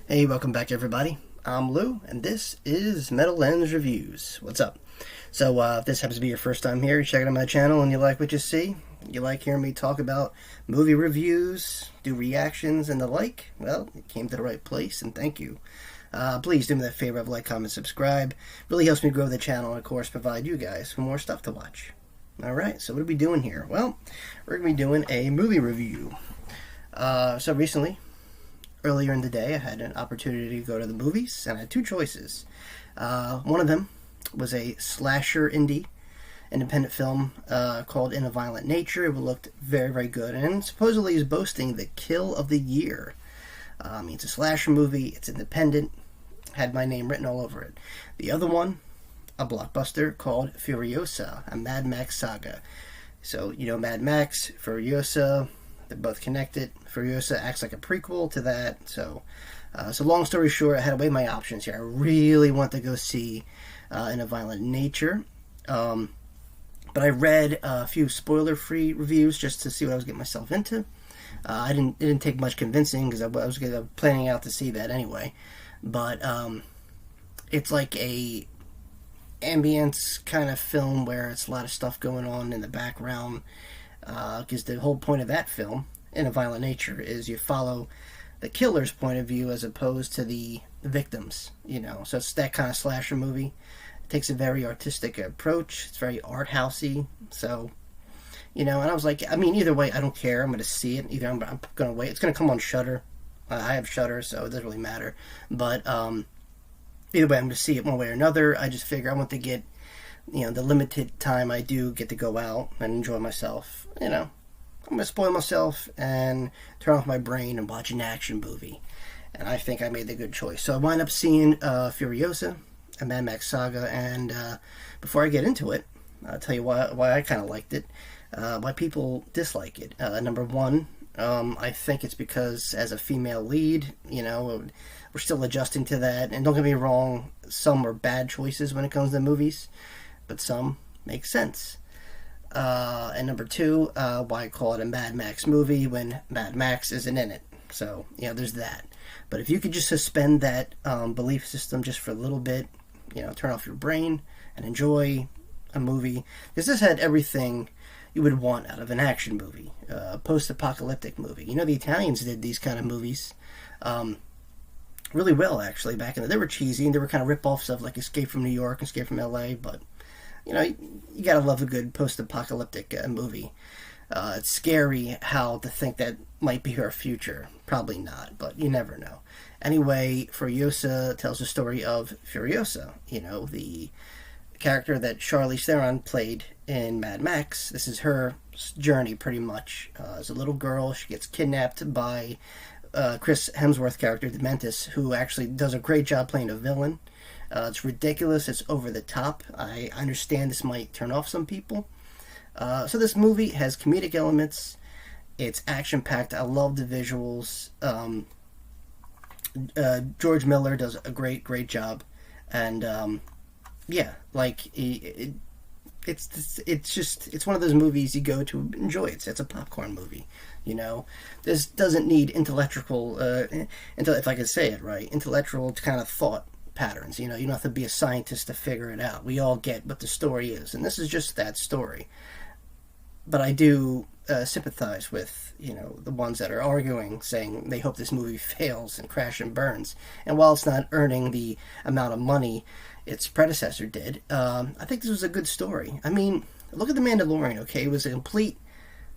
Hey, welcome back everybody. I'm Lou, and this is Metal Lens Reviews. What's up? If this happens to be your first time here, you're checking out my channel and you like what you see, you like hearing me talk about movie reviews, do reactions, and the like, well, you came to the right place, and thank you. Please do me that favor of like, comment, subscribe. Really helps me grow the channel and, of course, provide you guys with more stuff to watch. Alright, so what are we doing here? Well, we're going to be doing a movie review. Recently, earlier in the day, I had an opportunity to go to the movies, and I had two choices. One of them was a slasher independent film called In a Violent Nature. It looked very, very good, and supposedly is boasting the kill of the year. It's a slasher movie, it's independent, had my name written all over it. The other one, a blockbuster called Furiosa, a Mad Max saga. So, Mad Max, Furiosa, they're both connected. Furiosa acts like a prequel to that. So long story short, I had to weigh my options here. I really want to go see In a Violent Nature. But I read a few spoiler-free reviews just to see what I was getting myself into. It didn't take much convincing because I was planning out to see that anyway. But it's like a ambience kind of film where it's a lot of stuff going on in the background. Because the whole point of that film, In a Violent Nature, is you follow the killer's point of view as opposed to the victims. So it's that kind of slasher movie. It takes a very artistic approach. It's very art housey. So, and I was like, either way, I don't care. I'm going to see it. Either I'm going to wait. It's going to come on Shudder. I have Shudder, so it doesn't really matter. But either way, I'm going to see it one way or another. I just figure I want to get the limited time I do get to go out and enjoy myself, I'm going to spoil myself and turn off my brain and watch an action movie. And I think I made the good choice. So I wind up seeing Furiosa, a Mad Max saga, and before I get into it, I'll tell you why I kind of liked it, why people dislike it. Number one, I think it's because as a female lead, we're still adjusting to that. And don't get me wrong, some are bad choices when it comes to movies, but some make sense. And number two, why call it a Mad Max movie when Mad Max isn't in it? So, there's that. But if you could just suspend that belief system just for a little bit, turn off your brain and enjoy a movie. Because this had everything you would want out of an action movie, a post-apocalyptic movie. The Italians did these kind of movies really well, actually, back in the day. They were cheesy, and they were kind of rip-offs of, like, Escape from New York, Escape from L.A., but you gotta love a good post-apocalyptic movie. It's scary how to think that might be our future. Probably not, but you never know. Anyway, Furiosa tells the story of Furiosa, the character that Charlize Theron played in Mad Max. This is her journey, pretty much. As a little girl, she gets kidnapped by Chris Hemsworth character, Dementis, who actually does a great job playing a villain. It's ridiculous. It's over the top. I understand this might turn off some people. So this movie has comedic elements. It's action-packed. I love the visuals. George Miller does a great job. And, it's one of those movies you go to enjoy. It's a popcorn movie. This doesn't need intellectual, if I could say it right, intellectual kind of thought patterns. You don't have to be a scientist to figure it out. We all get what the story is, and this is just that story. But I do sympathize with the ones that are arguing, saying they hope this movie fails and crash and burns. And while it's not earning the amount of money its predecessor did, I think this was a good story. Look at The Mandalorian. Okay, it was a complete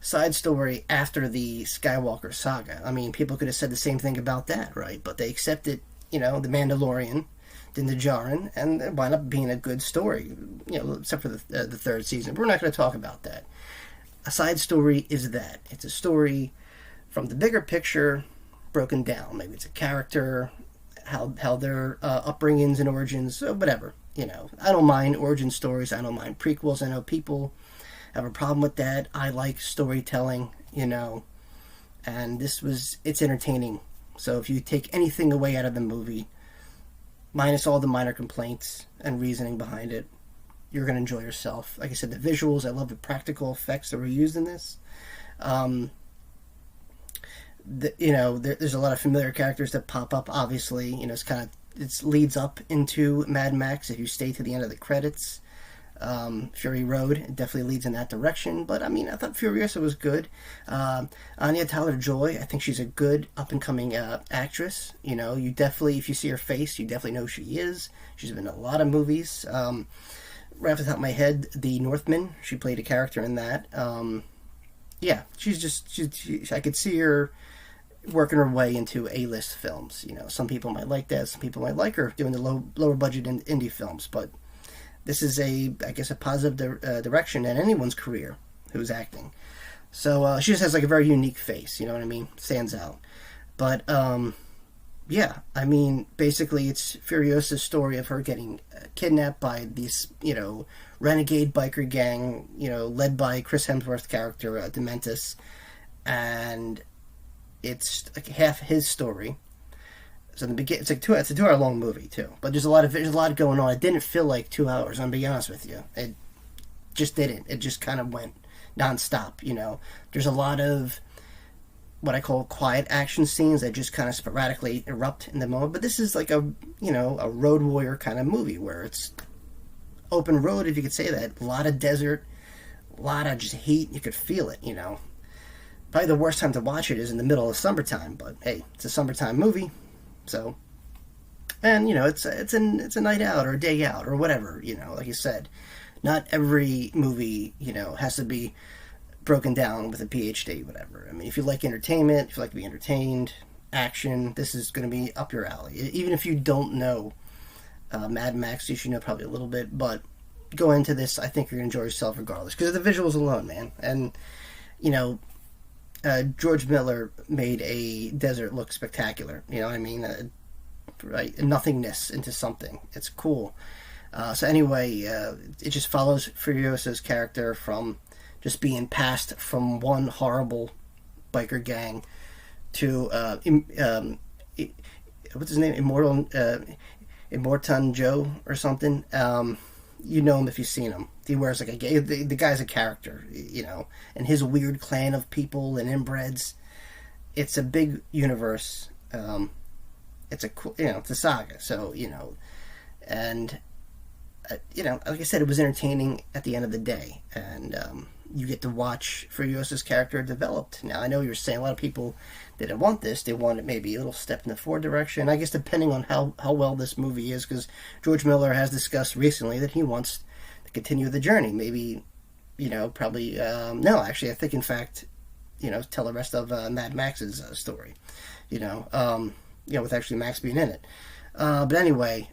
side story after the Skywalker saga. People could have said the same thing about that, right? But they accepted The Mandalorian, Din Djarin, and it wound up being a good story, except for the third season. We're not going to talk about that. A side story is that. It's a story from the bigger picture broken down. Maybe it's a character, how their upbringings and origins, whatever. I don't mind origin stories. I don't mind prequels. I know people have a problem with that. I like storytelling, and it's entertaining. So if you take anything away out of the movie, minus all the minor complaints and reasoning behind it, you're going to enjoy yourself. Like I said, the visuals, I love the practical effects that were used in this. there's a lot of familiar characters that pop up. Obviously, it leads up into Mad Max if you stay to the end of the credits. Fury Road, it definitely leads in that direction. But I mean, I thought Furiosa was good. Anya Taylor-Joy, I think she's a good up and coming actress. You definitely, if you see her face, you definitely know who she is. She's been in a lot of movies. Right off the top of my head, The Northman, she played a character in that. Yeah, I could see her working her way into A-list films. Some people might like that. Some people might like her doing the lower budget indie films, but this is I guess, a positive direction in anyone's career who's acting. So she just has like a very unique face, you know what I mean? Stands out. But yeah, I mean, basically it's Furiosa's story of her getting kidnapped by these, renegade biker gang, led by Chris Hemsworth's character, Dementis. And it's like half his story. So in the beginning, it's a 2 hour long movie too. But there's a lot going on. It didn't feel like 2 hours. I'm gonna be honest with you. It just didn't. It just kind of went nonstop. There's a lot of what I call quiet action scenes that just kind of sporadically erupt in the moment. But this is like a road warrior kind of movie where it's open road, if you could say that. A lot of desert, a lot of just heat. You could feel it. Probably the worst time to watch it is in the middle of summertime. But hey, it's a summertime movie. So, and it's a night out or a day out or whatever. Like you said, not every movie has to be broken down with a PhD, whatever. I mean, if you like entertainment, if you like to be entertained, action, this is going to be up your alley. Even if you don't know Mad Max, you should know probably a little bit, but go into this, I think you're going to enjoy yourself regardless because of the visuals alone, man. And George Miller made a desert look spectacular. You know what I mean? Right, nothingness into something. It's cool. So anyway, it just follows Furiosa's character from just being passed from one horrible biker gang to what's his name? Immortan Joe or something. You know him if you've seen him. He wears like the guy's a character, and his weird clan of people and inbreds. It's a big universe. It's a cool, it's a saga. So and like I said, it was entertaining at the end of the day, and you get to watch Furiosa's character developed. Now I know you're saying a lot of people didn't want this; they wanted maybe a little step in the forward direction. I guess depending on how well this movie is, because George Miller has discussed recently that he wants to continue the journey. Maybe, probably no. Actually, I think in fact, tell the rest of Mad Max's story. With actually Max being in it. But anyway,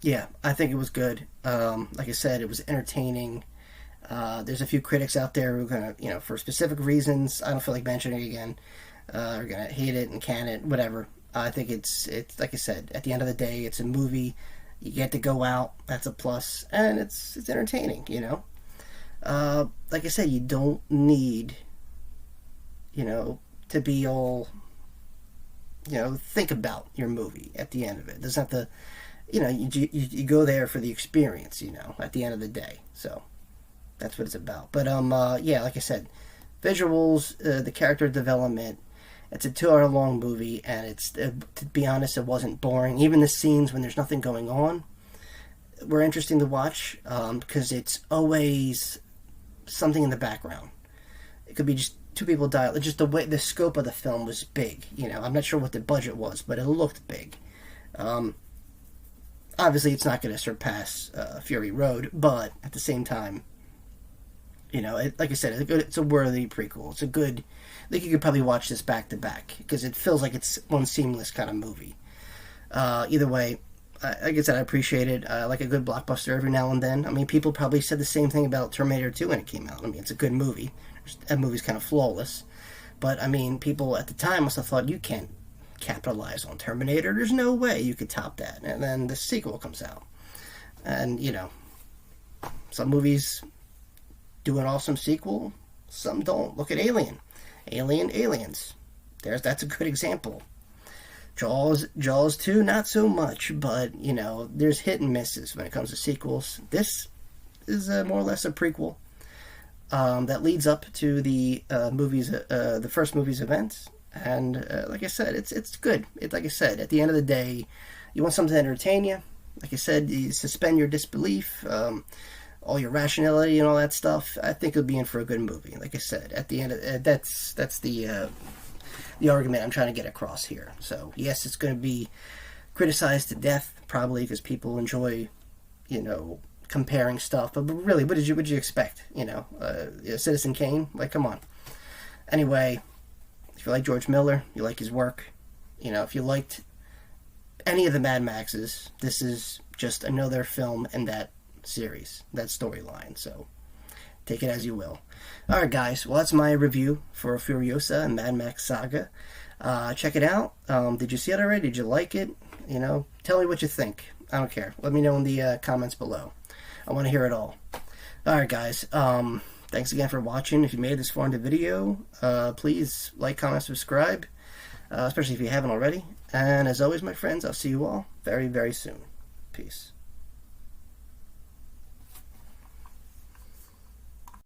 yeah, I think it was good. Like I said, it was entertaining. There's a few critics out there who are gonna, for specific reasons, I don't feel like mentioning it again, are gonna hate it and can it, whatever. I think it's like I said, at the end of the day, it's a movie. You get to go out, that's a plus, and it's entertaining. Like I said, you don't need, to be all, think about your movie at the end of it. It doesn't have to, you go there for the experience, at the end of the day. So that's what it's about. But yeah, like I said, visuals, the character development. It's a 2 hour long movie, and it's to be honest, it wasn't boring. Even the scenes when there's nothing going on were interesting to watch because it's always something in the background. It could be just two people die. Just the way the scope of the film was big. I'm not sure what the budget was, but it looked big. Obviously, it's not going to surpass Fury Road, but at the same time, like I said, it's a worthy prequel. It's a good. I think you could probably watch this back to back because it feels like it's one seamless kind of movie. Either way, like I said, I appreciate it. I like a good blockbuster every now and then. I mean, people probably said the same thing about Terminator 2 when it came out. I mean, it's a good movie. That movie's kind of flawless. But, I mean, people at the time must have thought, you can't capitalize on Terminator. There's no way you could top that. And then the sequel comes out. And, some movies do an awesome sequel. Some don't. Look at Alien. Aliens. That's a good example. Jaws 2, not so much, but, there's hit and misses when it comes to sequels. This is more or less a prequel. that leads up to the the first movie's events. And like I said, it's good. Like I said, at the end of the day, you want something to entertain you. Like I said, you suspend your disbelief, all your rationality and all that stuff. I think it'll be in for a good movie. Like I said, at the end of that's the argument I'm trying to get across here. So yes, it's going to be criticized to death, probably because people enjoy, comparing stuff. But really, what did you expect? Citizen Kane? Like, come on. Anyway, if you like George Miller, you like his work, if you liked any of the Mad Maxes, this is just another film in that series, that storyline. So take it as you will. Alright guys, well that's my review for Furiosa and Mad Max Saga. Check it out. Did you see it already? Did you like it? Tell me what you think. I don't care. Let me know in the comments below. I want to hear it all. Alright guys, thanks again for watching. If you made this far into the video, please like, comment, subscribe, especially if you haven't already. And as always, my friends, I'll see you all very, very soon. Peace.